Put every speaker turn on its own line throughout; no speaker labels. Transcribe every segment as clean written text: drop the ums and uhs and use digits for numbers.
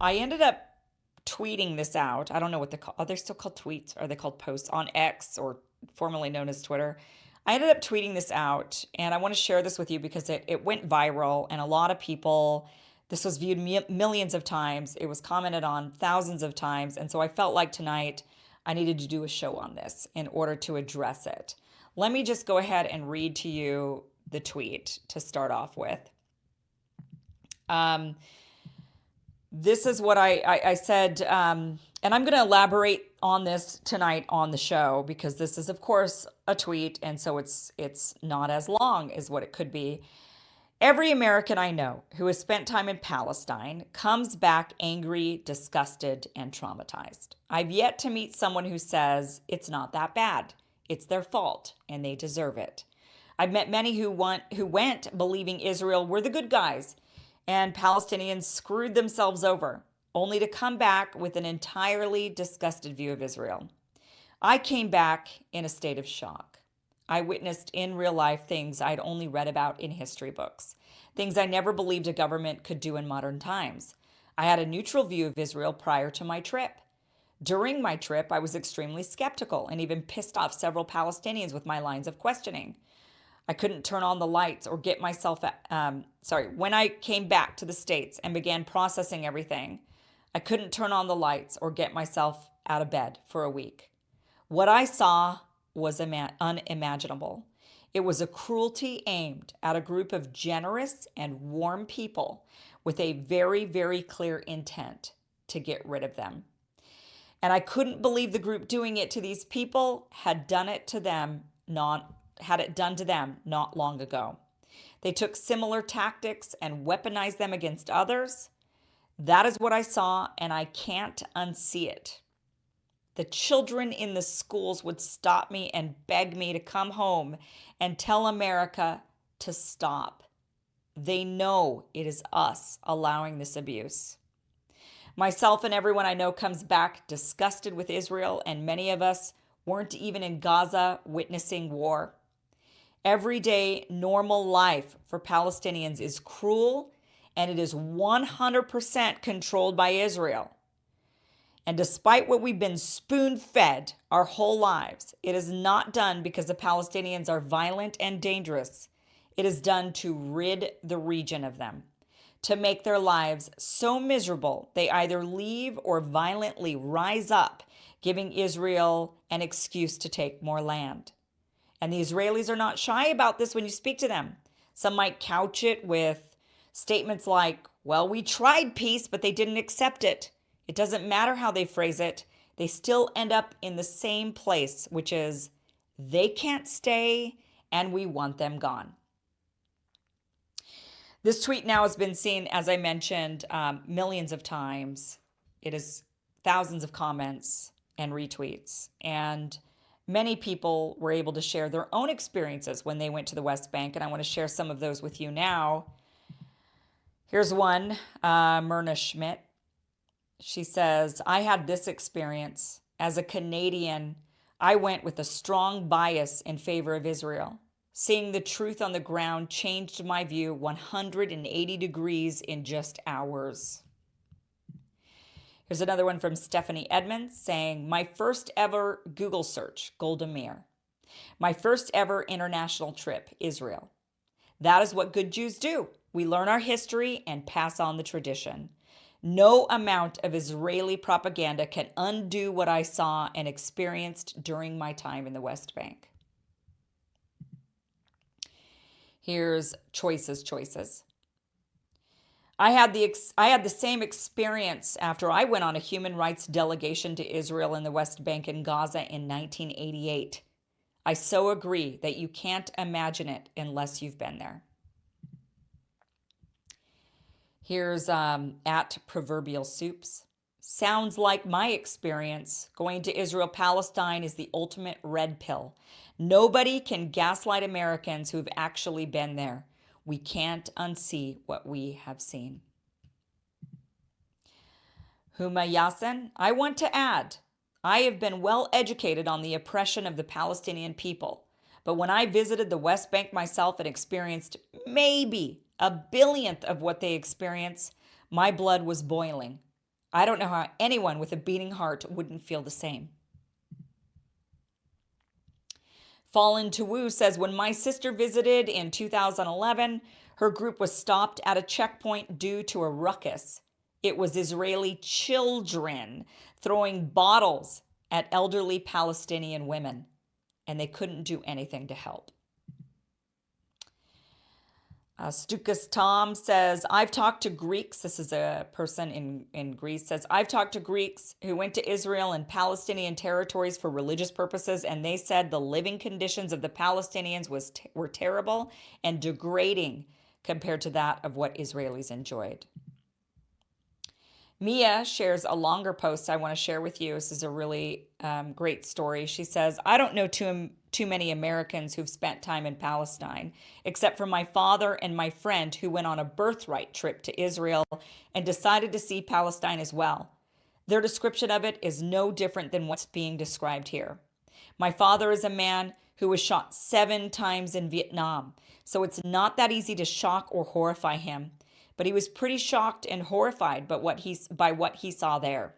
I ended up tweeting this out. I don't know what they call. Are they still called tweets? Are they called posts on X, or formerly known as Twitter? I ended up tweeting this out, and I want to share this with you because it went viral, and a lot of people, this was viewed millions of times. It was commented on thousands of times. And so I felt like tonight I needed to do a show on this in order to address it. Let me just go ahead and read to you the tweet to start off with. This is what I said, and I'm going to elaborate on this tonight on the show because this is, of course, a tweet, and so it's not as long as what it could be. Every American I know who has spent time in Palestine comes back angry, disgusted, and traumatized. I've yet to meet someone who says it's not that bad. It's their fault, and they deserve it. I've met many who went believing Israel were the good guys and Palestinians screwed themselves over, only to come back with an entirely disgusted view of Israel. I came back in a state of shock. I witnessed in real life things I'd only read about in history books, things I never believed a government could do in modern times. I had a neutral view of Israel prior to my trip. During my trip, I was extremely skeptical and even pissed off several Palestinians with my lines of questioning. I couldn't turn on the lights or get myself, when I came back to the States and began processing everything, I couldn't turn on the lights or get myself out of bed for a week. What I saw was unimaginable. It was a cruelty aimed at a group of generous and warm people with a very, very clear intent to get rid of them. And I couldn't believe the group doing it to these people had done it to them not long ago. They took similar tactics and weaponized them against others. That is what I saw, and I can't unsee it. The children in the schools would stop me and beg me to come home and tell America to stop. They know it is us allowing this abuse. Myself and everyone I know comes back disgusted with Israel, and many of us weren't even in Gaza witnessing war. Everyday normal life for Palestinians is cruel, and it is 100% controlled by Israel. And despite what we've been spoon-fed our whole lives, it is not done because the Palestinians are violent and dangerous. It is done to rid the region of them, to make their lives so miserable they either leave or violently rise up, giving Israel an excuse to take more land. And the Israelis are not shy about this when you speak to them. Some might couch it with statements like, well, we tried peace, but they didn't accept it. It doesn't matter how they phrase it. They still end up in the same place, which is they can't stay and we want them gone. This tweet now has been seen, as I mentioned, millions of times. It is thousands of comments and retweets. And many people were able to share their own experiences when they went to the West Bank, and I want to share some of those with you now. Here's one, Myrna Schmidt. She says, I had this experience. As a Canadian, I went with a strong bias in favor of Israel. Seeing the truth on the ground changed my view 180 degrees in just hours. Here's another one from Stephanie Edmonds saying, my first ever Google search, Golda Meir. My first ever international trip, Israel. That is what good Jews do. We learn our history and pass on the tradition. No amount of Israeli propaganda can undo what I saw and experienced during my time in the West Bank. Here's choices. I had the same experience after I went on a human rights delegation to Israel in the West Bank and Gaza in 1988. I so agree that you can't imagine it unless you've been there. Here's at Proverbial Soups. Sounds like my experience. Going to Israel Palestine is the ultimate red pill. Nobody can gaslight Americans who've actually been there. We can't unsee what we have seen. Huma Yasin, I want to add, I have been well educated on the oppression of the Palestinian people, but when I visited the West Bank myself and experienced maybe a billionth of what they experience, my blood was boiling. I don't know how anyone with a beating heart wouldn't feel the same. Fallen to Woo says, when my sister visited in 2011, her group was stopped at a checkpoint due to a ruckus. It was Israeli children throwing bottles at elderly Palestinian women, and they couldn't do anything to help. Stukas Tom says, I've talked to Greeks. This is a person in Greece, says, I've talked to Greeks who went to Israel and Palestinian territories for religious purposes, and they said the living conditions of the Palestinians were terrible and degrading compared to that of what Israelis enjoyed. Mia shares a longer post I want to share with you. This is a really great story. She says, I don't know too many Americans who've spent time in Palestine, except for my father and my friend who went on a birthright trip to Israel and decided to see Palestine as well. Their description of it is no different than what's being described here. My father is a man who was shot 7 times in Vietnam, so it's not that easy to shock or horrify him. But he was pretty shocked and horrified by what he saw there.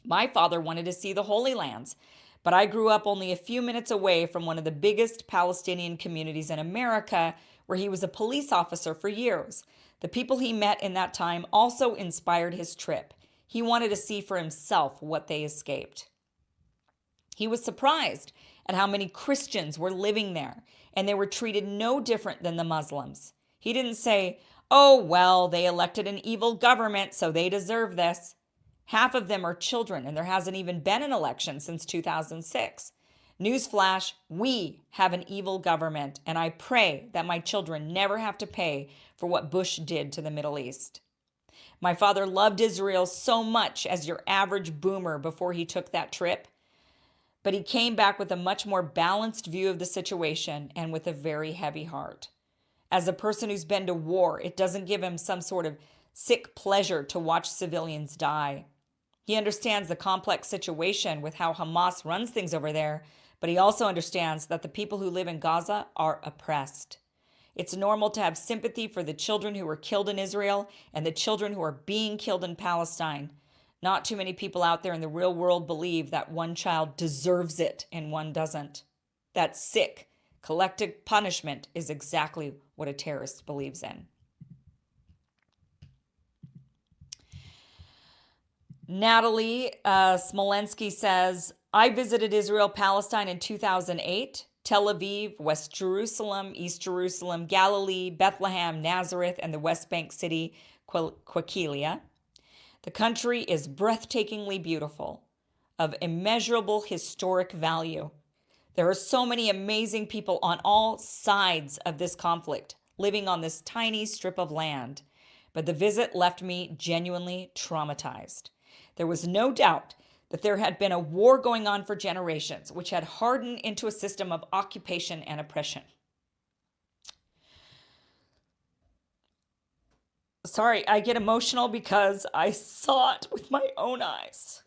My father wanted to see the Holy Lands, but I grew up only a few minutes away from one of the biggest Palestinian communities in America, where he was a police officer for years. The people he met in that time also inspired his trip. He wanted to see for himself what they escaped. He was surprised at how many Christians were living there, and they were treated no different than the Muslims. He didn't say, oh, well, they elected an evil government, so they deserve this. Half of them are children, and there hasn't even been an election since 2006. Newsflash, we have an evil government, and I pray that my children never have to pay for what Bush did to the Middle East. My father loved Israel so much as your average boomer before he took that trip, but he came back with a much more balanced view of the situation and with a very heavy heart. As a person who's been to war, it doesn't give him some sort of sick pleasure to watch civilians die. He understands the complex situation with how Hamas runs things over there, but he also understands that the people who live in Gaza are oppressed. It's normal to have sympathy for the children who were killed in Israel and the children who are being killed in Palestine. Not too many people out there in the real world believe that one child deserves it and one doesn't. That's sick. Collective punishment is exactly what a terrorist believes in. Natalie Smolensky says, I visited Israel, Palestine in 2008, Tel Aviv, West Jerusalem, East Jerusalem, Galilee, Bethlehem, Nazareth, and the West Bank city, Kwakilia. The country is breathtakingly beautiful, of immeasurable historic value. There are so many amazing people on all sides of this conflict living on this tiny strip of land, but the visit left me genuinely traumatized. There was no doubt that there had been a war going on for generations, which had hardened into a system of occupation and oppression. Sorry, I get emotional because I saw it with my own eyes,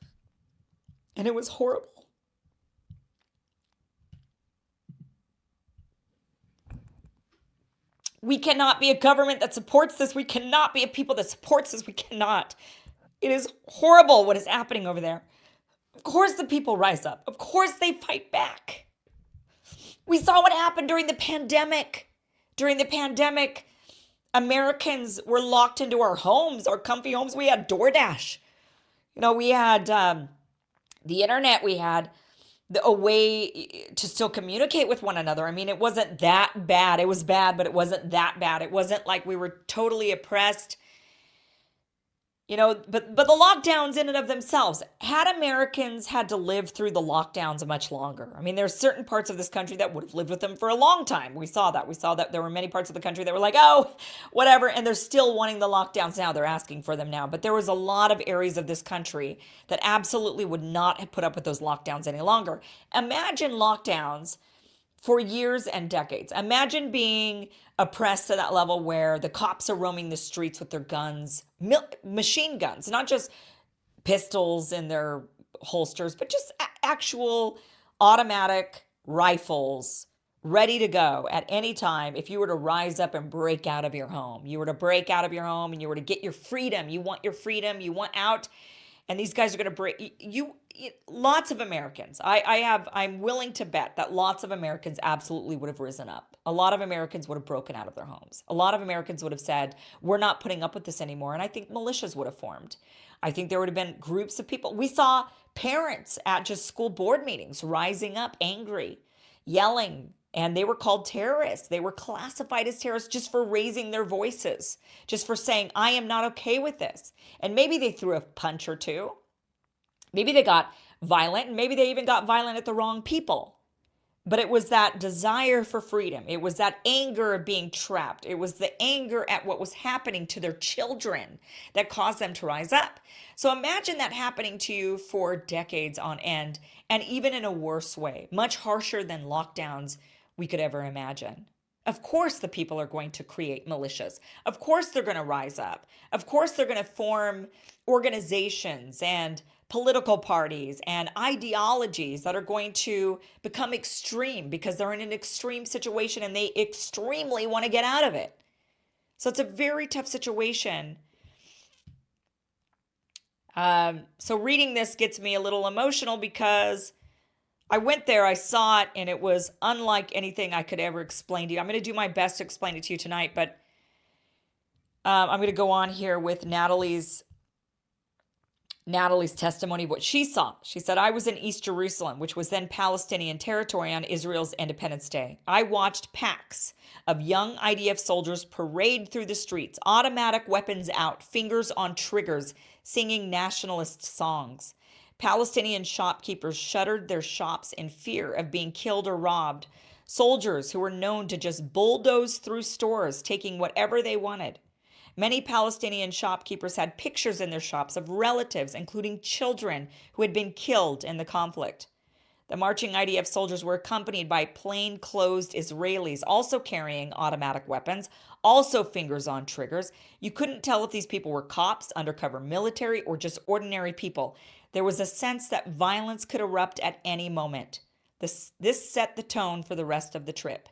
and it was horrible. We cannot be a government that supports this. We cannot be a people that supports this. We cannot. It is horrible what is happening over there. Of course the people rise up. Of course they fight back. We saw what happened during the pandemic. During the pandemic, Americans were locked into our homes, our comfy homes. We had DoorDash. We had the internet. We had a way to still communicate with one another. I mean, it wasn't that bad. It was bad, but it wasn't that bad. It wasn't like we were totally oppressed. But the lockdowns in and of themselves, had Americans had to live through the lockdowns much longer. I mean, there's certain parts of this country that would have lived with them for a long time. We saw that. We saw that there were many parts of the country that were like, oh, whatever. And they're still wanting the lockdowns now. They're asking for them now. But there was a lot of areas of this country that absolutely would not have put up with those lockdowns any longer. Imagine lockdowns for years and decades. Imagine being oppressed to that level where the cops are roaming the streets with their guns, machine guns, not just pistols in their holsters, but just actual automatic rifles ready to go at any time. If you were to rise up and break out of your home, and you were to get your freedom, you want your freedom, you want out, And these guys are going to break lots of Americans. I'm willing to bet that lots of Americans absolutely would have risen up. A lot of Americans would have broken out of their homes. A lot of Americans would have said, we're not putting up with this anymore. And I think militias would have formed. I think there would have been groups of people. We saw parents at just school board meetings rising up angry, yelling, and they were called terrorists. They were classified as terrorists just for raising their voices, just for saying, I am not okay with this. And maybe they threw a punch or two. Maybe they got violent, and maybe they even got violent at the wrong people. But it was that desire for freedom. It was that anger of being trapped. It was the anger at what was happening to their children that caused them to rise up. So imagine that happening to you for decades on end, and even in a worse way, much harsher than lockdowns we could ever imagine. Of course, the people are going to create militias. Of course, they're going to rise up. Of course, they're going to form organizations and political parties and ideologies that are going to become extreme because they're in an extreme situation and they extremely want to get out of it. So it's a very tough situation. So reading this gets me a little emotional because I went there, I saw it, and it was unlike anything I could ever explain to you. I'm going to do my best to explain it to you tonight, but I'm going to go on here with Natalie's testimony of what she saw. She said, I was in East Jerusalem, which was then Palestinian territory on Israel's Independence Day. I watched packs of young IDF soldiers parade through the streets, automatic weapons out, fingers on triggers, singing nationalist songs. Palestinian shopkeepers shuttered their shops in fear of being killed or robbed. Soldiers who were known to just bulldoze through stores, taking whatever they wanted. Many Palestinian shopkeepers had pictures in their shops of relatives, including children, who had been killed in the conflict. The marching IDF soldiers were accompanied by plain-clothes Israelis, also carrying automatic weapons, also fingers on triggers. You couldn't tell if these people were cops, undercover military, or just ordinary people. There was a sense that violence could erupt at any moment. This set the tone for the rest of the trip.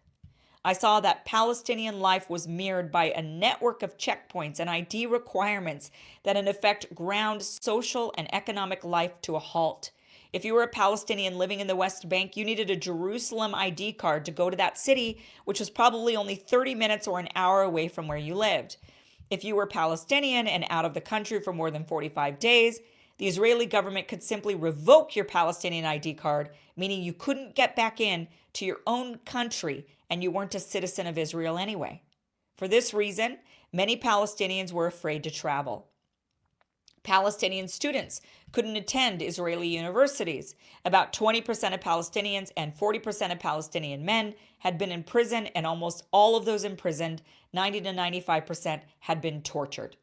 I saw that Palestinian life was mirrored by a network of checkpoints and ID requirements that in effect ground social and economic life to a halt. If you were a Palestinian living in the West Bank, you needed a Jerusalem ID card to go to that city, which was probably only 30 minutes or an hour away from where you lived. If you were Palestinian and out of the country for more than 45 days, the Israeli government could simply revoke your Palestinian ID card, meaning you couldn't get back in to your own country and you weren't a citizen of Israel anyway. For this reason, many Palestinians were afraid to travel. Palestinian students couldn't attend Israeli universities. About 20% of Palestinians and 40% of Palestinian men had been in prison, and almost all of those imprisoned, 90 to 95%, had been tortured.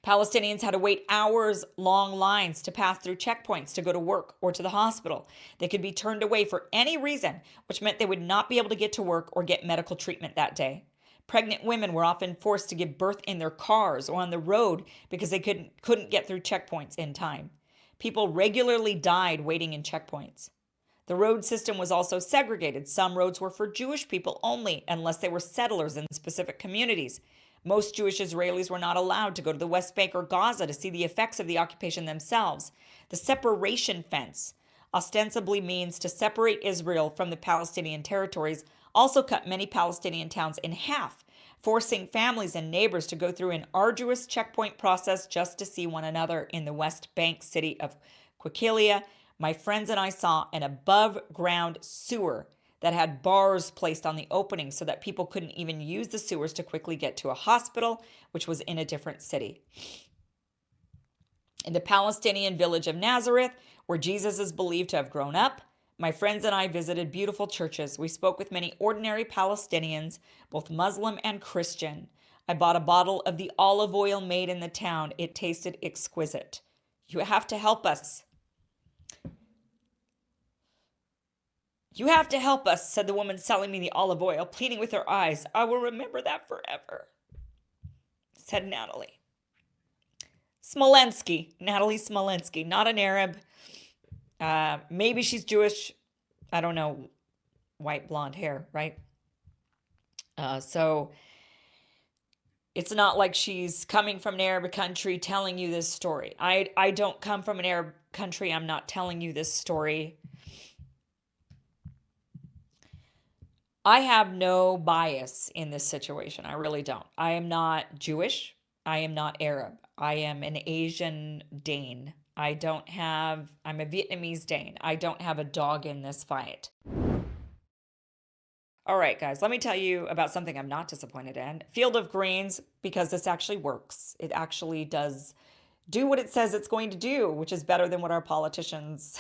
Palestinians had to wait hours-long lines to pass through checkpoints to go to work or to the hospital. They could be turned away for any reason, which meant they would not be able to get to work or get medical treatment that day. Pregnant women were often forced to give birth in their cars or on the road because they couldn't get through checkpoints in time. People regularly died waiting in checkpoints. The road system was also segregated. Some roads were for Jewish people only, unless they were settlers in specific communities. Most Jewish Israelis were not allowed to go to the West Bank or Gaza to see the effects of the occupation themselves. The separation fence ostensibly means to separate Israel from the Palestinian territories, also cut many Palestinian towns in half, forcing families and neighbors to go through an arduous checkpoint process just to see one another. In the West Bank city of Qikilia, my friends and I saw an above-ground sewer that had bars placed on the openings so that people couldn't even use the sewers to quickly get to a hospital, which was in a different city. In the Palestinian village of Nazareth, where Jesus is believed to have grown up, my friends and I visited beautiful churches. We spoke with many ordinary Palestinians, both Muslim and Christian. I bought a bottle of the olive oil made in the town. It tasted exquisite. You have to help us. You have to help us, said the woman selling me the olive oil, pleading with her eyes. I will remember that forever, said Natalie. Natalie Smolensky, not an Arab. Maybe she's Jewish. I don't know. White blonde hair, right? So It's not like she's coming from an Arab country telling you this story. I don't come from an Arab country. I'm not telling you this story. I have no bias in this situation. I really don't. I am not Jewish. I am not Arab. I am an Asian Dane. I'm a Vietnamese Dane. I don't have a dog in this fight. All right, guys, let me tell you about something I'm not disappointed in. Field of Greens, because this actually works. It actually does do what it says it's going to do, which is better than what our politicians.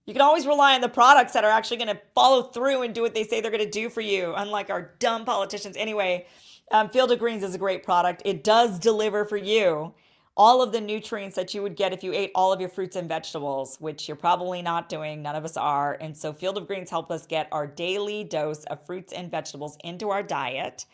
You can always rely on the products that are actually going to follow through and do what they say they're going to do for you, unlike our dumb politicians. Anyway, Field of Greens is a great product. It does deliver for you all of the nutrients that you would get if you ate all of your fruits and vegetables, which you're probably not doing. None of us are. And so Field of Greens help us get our daily dose of fruits and vegetables into our diet.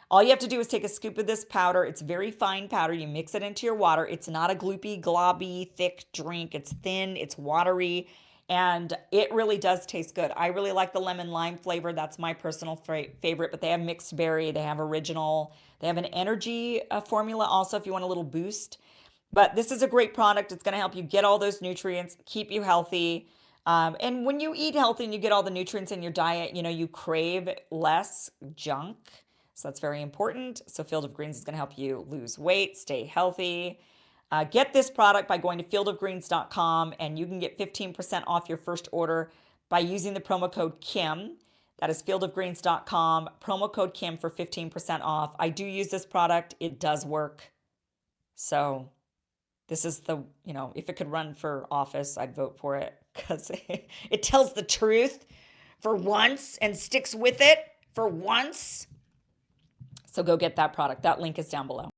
All you have to do is take a scoop of this powder. It's very fine powder. You mix it into your water. It's not a gloopy, globby, thick drink. It's thin, it's watery, and it really does taste good. I really like the lemon lime flavor. That's my personal favorite, but they have mixed berry, they have original, they have an energy formula also if you want a little boost. But this is a great product. It's going to help you get all those nutrients, keep you healthy. And when you eat healthy and you get all the nutrients in your diet, you crave less junk. So that's very important. So Field of Greens is going to help you lose weight, stay healthy. Get this product by going to fieldofgreens.com, and you can get 15% off your first order by using the promo code Kim. That is fieldofgreens.com, promo code Kim for 15% off. I do use this product. It does work. So this is if it could run for office, I'd vote for it because it tells the truth for once and sticks with it for once. So go get that product. That link is down below.